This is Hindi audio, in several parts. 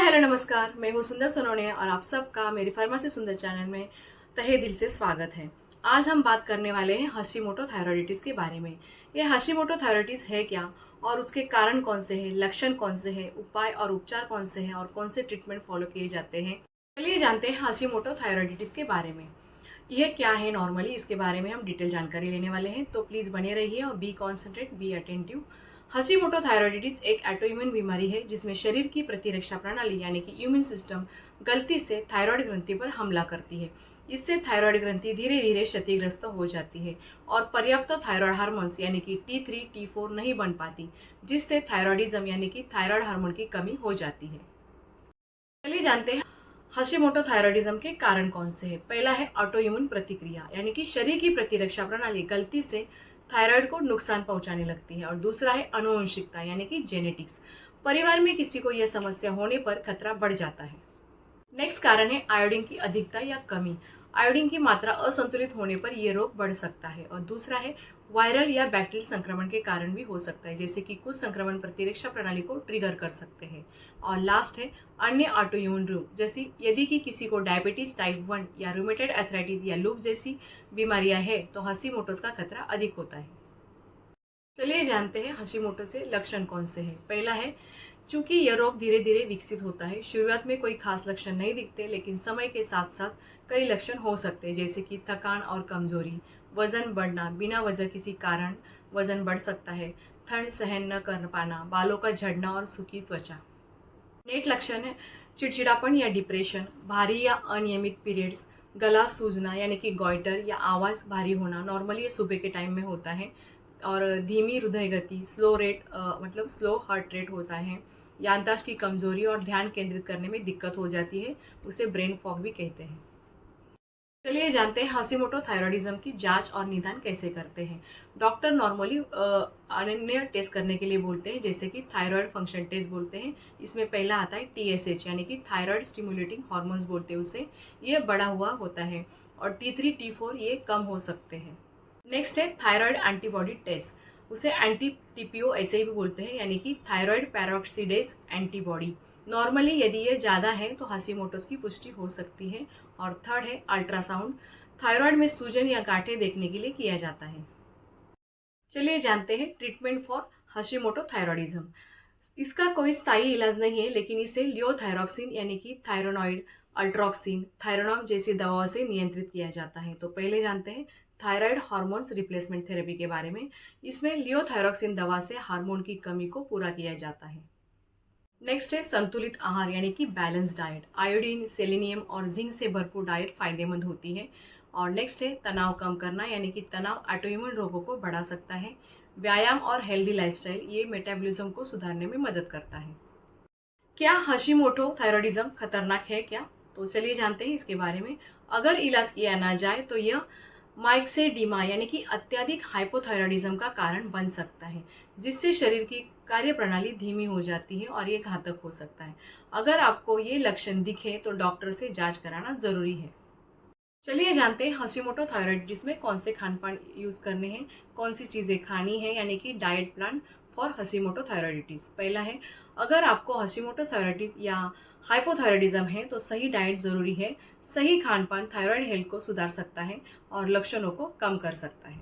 हेलो नमस्कार, मैं हूँ सुंदर सोनोने और आप सबका मेरी फार्मेसी सुंदर चैनल में तहे दिल से स्वागत है। आज हम बात करने वाले हैं हाशिमोटो थायराइडिटिस के बारे में। ये हाशिमोटो थायराइडिस है क्या और उसके कारण कौन से हैं, लक्षण कौन से हैं, उपाय और उपचार कौन से हैं और कौन से ट्रीटमेंट फॉलो किए जाते हैं। चलिए जानते हैं हाशिमोटो थायराइडिटिस के बारे में। यह क्या है नॉर्मली, इसके बारे में हम डिटेल जानकारी लेने वाले हैं, तो प्लीज़ बने रहिए और be concentrate, be attentive. Hashimoto thyroiditis एक ऑटोइम्यून बीमारी है जिसमें शरीर की प्रतिरक्षा प्रणाली यानी कि इम्यून सिस्टम गलती से थायराइड ग्रंथि पर हमला करती है। इससे थायराइड ग्रंथि धीरे धीरे क्षतिग्रस्त हो जाती है और पर्याप्त थायराइड हार्मोन्स यानी कि T3, T4 नहीं बन पाती, जिससे थायराइडिज्म यानी कि थायराइड हार्मोन की कमी हो जाती है। चलिए जानते हैं हाशिमोटो थायराइडिज्म के कारण कौन से हैं। पहला है ऑटोइम्यून प्रतिक्रिया यानी कि शरीर की प्रतिरक्षा प्रणाली गलती से थायराइड को नुकसान पहुंचाने लगती है। और दूसरा है आनुवंशिकता यानी कि जेनेटिक्स, परिवार में किसी को यह समस्या होने पर खतरा बढ़ जाता है। नेक्स्ट कारण है आयोडीन की अधिकता या कमी, आयोडीन की मात्रा असंतुलित होने पर यह रोग बढ़ सकता है। और दूसरा है वायरल या बैक्टीरियल संक्रमण के कारण भी हो सकता है, जैसे कि कुछ संक्रमण प्रतिरक्षा प्रणाली को ट्रिगर कर सकते हैं। और लास्ट है अन्य ऑटोइम्यून रोग, जैसे यदि कि किसी को डायबिटीज टाइप 1 या रूमेटॉइड आर्थराइटिस या लूप जैसी बीमारियां हैं तो हाशिमोटोस का खतरा अधिक होता है। चलिए जानते हैं हाशिमोटो से लक्षण कौन से हैं। पहला है, चूंकि यह रोग धीरे धीरे विकसित होता है, शुरुआत में कोई खास लक्षण नहीं दिखते, लेकिन समय के साथ साथ कई लक्षण हो सकते हैं, जैसे कि थकान और कमजोरी, वजन बढ़ना, बिना वजह किसी कारण वजन बढ़ सकता है, ठंड सहन न कर पाना, बालों का झड़ना और सूखी त्वचा। नेट लक्षण है चिड़चिड़ापन या डिप्रेशन, भारी या अनियमित पीरियड्स, गला सूजना यानी कि गॉइटर या आवाज़ भारी होना, नॉर्मली ये सुबह के टाइम में होता है। और धीमी हृदय गति, स्लो रेट मतलब स्लो हार्ट रेट होता है। याददाश्त की कमजोरी और ध्यान केंद्रित करने में दिक्कत हो जाती है, उसे ब्रेन फॉग भी कहते हैं। चलिए जानते हैं हाशिमोटो थायराइडिज्म की जांच और निदान कैसे करते हैं। डॉक्टर नॉर्मली अन्य टेस्ट करने के लिए बोलते हैं, जैसे कि थायराइड फंक्शन टेस्ट बोलते हैं। इसमें पहला आता है TSH यानी कि थायराइड स्टिमुलेटिंग हार्मोन्स बोलते हैं उसे, ये बढ़ा हुआ होता है। और T3, T4 ये कम हो सकते हैं। नेक्स्ट है थायराइड एंटीबॉडी टेस्ट, उसे एंटी TPO ऐसे ही भी बोलते हैं, यानी कि थायराइड पैरोक्सीडेज एंटीबॉडी। नॉर्मली यदि ये ज़्यादा है तो हाशिमोटोस की पुष्टि हो सकती है। और थर्ड है अल्ट्रासाउंड, थायराइड में सूजन या गांठें देखने के लिए किया जाता है। चलिए जानते हैं ट्रीटमेंट फॉर हाशिमोटो थायराइडिज्म। इसका कोई स्थायी इलाज नहीं है, लेकिन इसे लियोथायरॉक्सिन यानी कि थायरोनॉइड, अल्ट्रोक्सिन, थायरोनॉम जैसी दवाओं से नियंत्रित किया जाता है। तो पहले जानते हैं थायराइड हार्मोन्स रिप्लेसमेंट थेरेपी के बारे में। इसमें लियोथायरॉक्सिन दवा से हार्मोन की कमी को पूरा किया जाता है। नेक्स्ट है संतुलित आहार यानी कि बैलेंस डाइट, आयोडीन, सेलेनियम और जिंक से भरपूर डाइट फायदेमंद होती है। और नेक्स्ट है तनाव कम करना, यानी कि तनाव ऑटोइम्यून रोगों को बढ़ा सकता है। व्यायाम और हेल्दी लाइफस्टाइल ये मेटाबॉलिज्म को सुधारने में मदद करता है। क्या हाशिमोटो थायराइडिज्म खतरनाक है क्या? तो चलिए जानते हैं इसके बारे में। अगर इलाज किया ना जाए तो यह माइक्सेडीमा यानी कि अत्यधिक हाइपोथायराइडिज्म का कारण बन सकता है, जिससे शरीर की कार्यप्रणाली धीमी हो जाती है और ये घातक हो सकता है। अगर आपको ये लक्षण दिखे तो डॉक्टर से जांच कराना जरूरी है। चलिए जानते हैं हाशिमोटो थायराइडिस में कौन से खान पान यूज़ करने हैं, कौन सी चीज़ें खानी है, यानी कि डाइट प्लान फॉर हाशिमोटो थायराइडिस। पहला है, अगर आपको हाशिमोटो थायराइडिस या हाइपोथायराइडिज्म है तो सही डाइट ज़रूरी है। सही खान पान थायराइड हेल्थ को सुधार सकता है और लक्षणों को कम कर सकता है।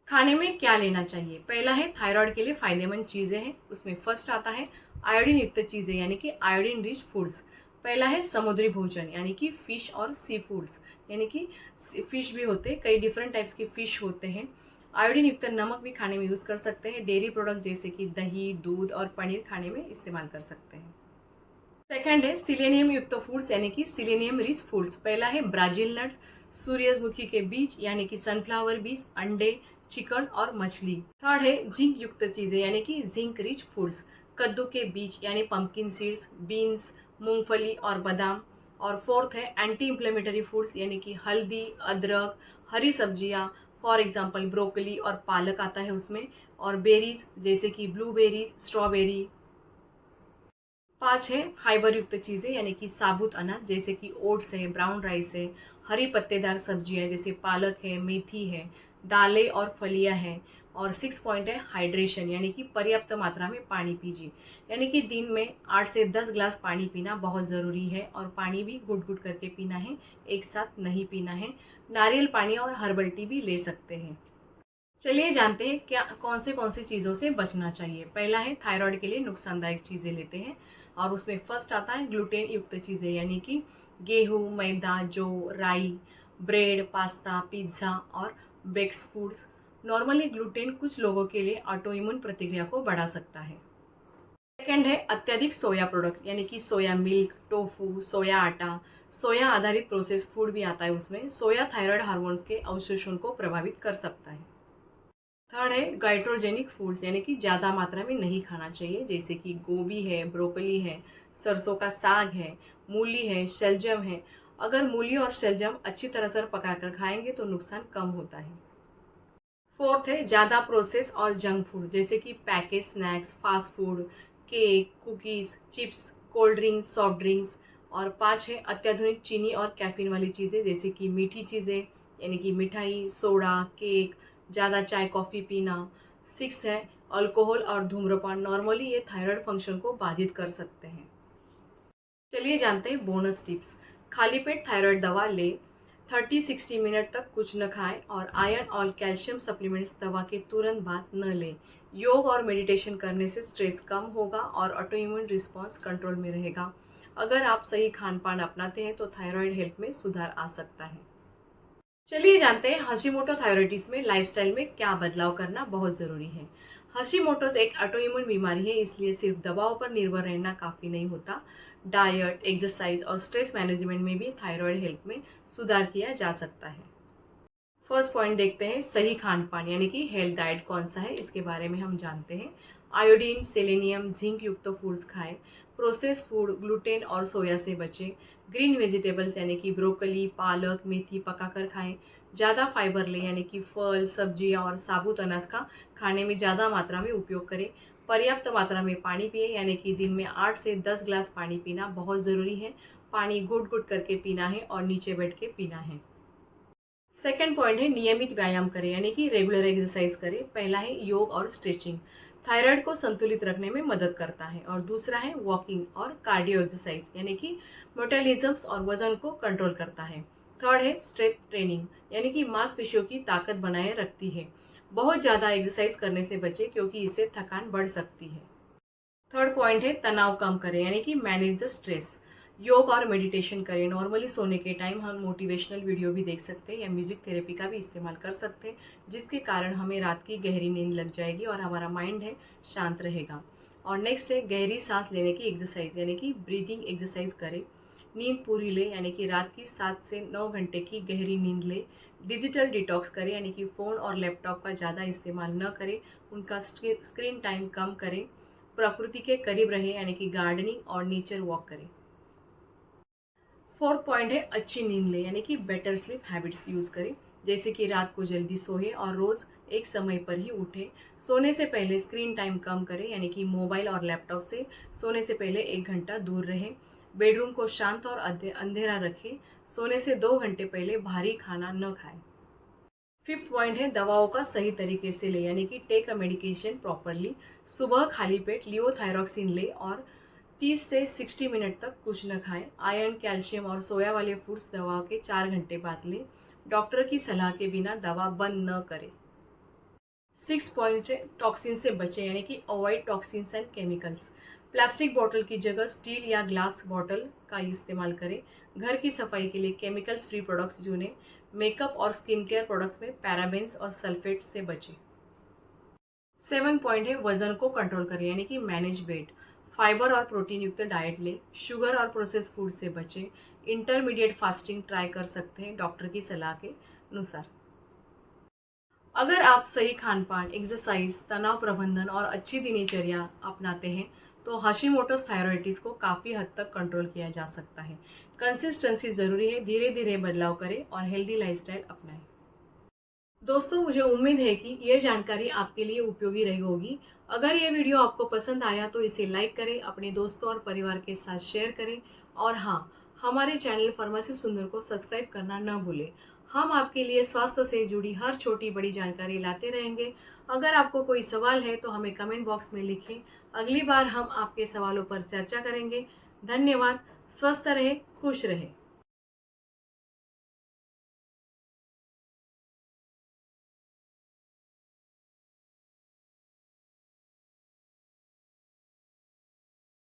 खाने में क्या लेना चाहिए? पहला है थायराइड के लिए फायदेमंद चीज़ें हैं, उसमें फर्स्ट आता है आयोडीन युक्त चीज़ें यानी कि आयोडीन रिच फूड्स। पहला है समुद्री भोजन यानी कि फिश और सी फूड्स, यानी कि फिश भी होते हैं, कई डिफरेंट टाइप्स के फिश होते हैं। आयोडीन युक्त नमक भी खाने में यूज़ कर सकते हैं। डेयरी प्रोडक्ट जैसे कि दही, दूध और पनीर खाने में इस्तेमाल कर सकते हैं। सेकंड है सिलेनियम युक्त फूड्स यानी कि सिलेनियम रिच फूड्स। पहला है ब्राजील नट्स, सूरजमुखी के बीज यानी कि सनफ्लावर बीज, अंडे, चिकन और मछली। थर्ड है जिंक युक्त चीजें यानी कि जिंक रिच फूड्स, कद्दू के बीज यानी पंपकिन सीड्स, बीन्स, मूंगफली और बादाम। और फोर्थ है एंटी इंफ्लेमेटरी फूड्स यानी कि हल्दी, अदरक, हरी सब्जियां, फॉर एग्जाम्पल ब्रोकली और पालक आता है उसमें। और बेरीज जैसे कि ब्लूबेरीज, स्ट्रॉबेरी। 5 है फाइबर युक्त चीज़ें यानी कि साबुत अनाज जैसे कि ओट्स है, ब्राउन राइस है, हरी पत्तेदार सब्जियां जैसे पालक है, मेथी है, दालें और फलियां हैं। और 6 पॉइंट है हाइड्रेशन, यानी कि पर्याप्त मात्रा में पानी पीजिए, यानी कि दिन में 8 से 10 ग्लास पानी पीना बहुत ज़रूरी है। और पानी भी घुट घुट करके पीना है, एक साथ नहीं पीना है। नारियल पानी और हर्बल टी भी ले सकते हैं। चलिए जानते हैं क्या कौन सी चीज़ों से बचना चाहिए। पहला है थायराइड के लिए नुकसानदायक चीज़ें लेते हैं, और उसमें फर्स्ट आता है ग्लूटेन युक्त चीज़ें, यानी कि गेहूँ, मैदा, जौ, राई, ब्रेड, पास्ता, पिज्ज़ा और बेक्स फूड्स। नॉर्मली ग्लूटेन कुछ लोगों के लिए ऑटो इम्यून प्रतिक्रिया को बढ़ा सकता है। सेकेंड है अत्यधिक सोया प्रोडक्ट, यानी कि सोया मिल्क, टोफू, सोया आटा, सोया आधारित प्रोसेस फूड भी आता है उसमें। सोया थायराइड हार्मोन्स के अवशोषण को प्रभावित कर सकता है। थर्ड है गाइट्रोजेनिक फूड्स, यानी कि ज़्यादा मात्रा में नहीं खाना चाहिए, जैसे कि गोभी है, ब्रोकली है, सरसों का साग है, मूली है, शलजम है। अगर मूली और शलजम अच्छी तरह से पकाकर खाएंगे तो नुकसान कम होता है। फोर्थ है ज़्यादा प्रोसेस और जंक फूड, जैसे कि package snacks, fast food, cake, cookies, chips, cold drinks, soft drinks. और 5 है अत्याधुनिक चीनी और कैफीन वाली चीज़ें, जैसे कि मीठी चीज़ें, यानी कि मिठाई, सोडा, केक, ज़्यादा चाय कॉफ़ी पीना। 6 है अल्कोहल और धूम्रपान। नॉर्मली ये थायराइड फंक्शन को बाधित कर सकते हैं। चलिए जानते हैं बोनस टिप्स। खाली पेट थायराइड दवा ले, 30-60 मिनट तक कुछ न खाएं, और आयरन और कैल्शियम सप्लीमेंट्स दवा के तुरंत बाद न लें। योग और मेडिटेशन करने से स्ट्रेस कम होगा और ऑटो इम्यून रिस्पॉन्स कंट्रोल में रहेगा। अगर आप सही खान पान अपनाते हैं तो थायराइड हेल्थ में सुधार आ सकता है। चलिए जानते हैं हशीमोटो थायराइडिस में लाइफस्टाइल में क्या बदलाव करना बहुत ज़रूरी है। हशीमोटोस एक ऑटोइम्यून बीमारी है, इसलिए सिर्फ दवाओं पर निर्भर रहना काफ़ी नहीं होता। डाइट, एक्सरसाइज और स्ट्रेस मैनेजमेंट में भी थायराइड हेल्थ में सुधार किया जा सकता है। फर्स्ट पॉइंट देखते हैं सही खान पान, यानी कि हेल्थ डाइट कौन सा है, इसके बारे में हम जानते हैं। आयोडीन, सेलेनियम, जिंक युक्त फूड्स खाएं। प्रोसेस फूड, ग्लूटेन और सोया से बचें। ग्रीन वेजिटेबल्स, यानी कि ब्रोकली, पालक, मेथी पकाकर खाएं। ज़्यादा फाइबर लें, यानी कि फल, सब्जियां और साबुत अनाज का खाने में ज़्यादा मात्रा में उपयोग करें। पर्याप्त मात्रा में पानी पिए, यानी कि दिन में 8 से 10 ग्लास पानी पीना बहुत ज़रूरी है। पानी घुट घुट करके पीना है और नीचे बैठ के पीना है। सेकेंड पॉइंट है नियमित व्यायाम करें, यानी कि रेगुलर एक्सरसाइज करें। पहला है योग और स्ट्रेचिंग, थायराइड को संतुलित रखने में मदद करता है। और दूसरा है वॉकिंग और कार्डियो एक्सरसाइज, यानी कि मेटाबॉलिज्म और वजन को कंट्रोल करता है। थर्ड है स्ट्रेंथ ट्रेनिंग, यानी कि मांसपेशियों की ताकत बनाए रखती है। बहुत ज़्यादा एक्सरसाइज करने से बचें, क्योंकि इससे थकान बढ़ सकती है। थर्ड पॉइंट है तनाव कम करें, यानी कि मैनेज द स्ट्रेस। योग और मेडिटेशन करें। नॉर्मली सोने के टाइम हम मोटिवेशनल वीडियो भी देख सकते हैं या म्यूजिक थेरेपी का भी इस्तेमाल कर सकते हैं, जिसके कारण हमें रात की गहरी नींद लग जाएगी और हमारा माइंड है शांत रहेगा। और नेक्स्ट है गहरी सांस लेने की एक्सरसाइज, यानी कि ब्रीदिंग एक्सरसाइज करें। नींद पूरी ले, यानी कि रात की 7 से 9 घंटे की गहरी नींद ले। डिजिटल डिटॉक्स करें, यानी कि फ़ोन और लैपटॉप का ज़्यादा इस्तेमाल न करें, उनका स्क्रीन टाइम कम करें। प्रकृति के करीब रहें, यानी कि गार्डनिंग और नेचर वॉक करें। फोर्थ पॉइंट है अच्छी नींद लें, यानी कि बेटर स्लीप हैबिट्स यूज़ करें, जैसे कि रात को जल्दी सोए और रोज़ एक समय पर ही उठें। सोने से पहले स्क्रीन टाइम कम करें, यानी कि मोबाइल और लैपटॉप से सोने से पहले 1 घंटा दूर रहें। बेडरूम को शांत और अंधेरा रखें। सोने से 2 घंटे पहले भारी खाना न खाएं। फिफ्थ पॉइंट है दवाओं का सही तरीके से ले, यानी कि टेक अ मेडिकेशन प्रॉपरली। सुबह खाली पेट लियोथायरॉक्सिन ले और 30 से 60 मिनट तक कुछ न खाएं। आयरन, कैल्शियम और सोया वाले फूड्स दवा के 4 घंटे बाद लें। डॉक्टर की सलाह के बिना दवा बंद न करें। 6 पॉइंट है टॉक्सिन से बचें, यानी कि avoid toxins and chemicals. Plastic बोतल की जगह स्टील या ग्लास बोतल का इस्तेमाल करें। घर की सफाई के लिए केमिकल्स फ्री प्रोडक्ट्स चुनें। मेकअप और स्किन केयर प्रोडक्ट्स में पैराबेन्स और सल्फेट से बचें। 7 पॉइंट है वजन को कंट्रोल करें, यानी कि मैनेज वेट। फाइबर और प्रोटीन युक्त डाइट ले। शुगर और प्रोसेस फूड से बचें। इंटरमीडिएट फास्टिंग ट्राई कर सकते हैं डॉक्टर की सलाह के अनुसार। अगर आप सही खान पान, एक्सरसाइज, तनाव प्रबंधन और अच्छी दिनचर्या अपनाते हैं तो हाशिमोटोस थायराइडिस को काफ़ी हद तक कंट्रोल किया जा सकता है। कंसिस्टेंसी ज़रूरी है, धीरे धीरे बदलाव करें और हेल्दी लाइफस्टाइल अपनाएं। दोस्तों, मुझे उम्मीद है कि ये जानकारी आपके लिए उपयोगी रही होगी। अगर ये वीडियो आपको पसंद आया तो इसे लाइक करें, अपने दोस्तों और परिवार के साथ शेयर करें, और हाँ, हमारे चैनल फार्मेसी सुंदर को सब्सक्राइब करना न भूलें। हम आपके लिए स्वास्थ्य से जुड़ी हर छोटी बड़ी जानकारी लाते रहेंगे। अगर आपको कोई सवाल है तो हमें कमेंट बॉक्स में लिखें। अगली बार हम आपके सवालों पर चर्चा करेंगे। धन्यवाद। स्वस्थ रहे, खुश रहे।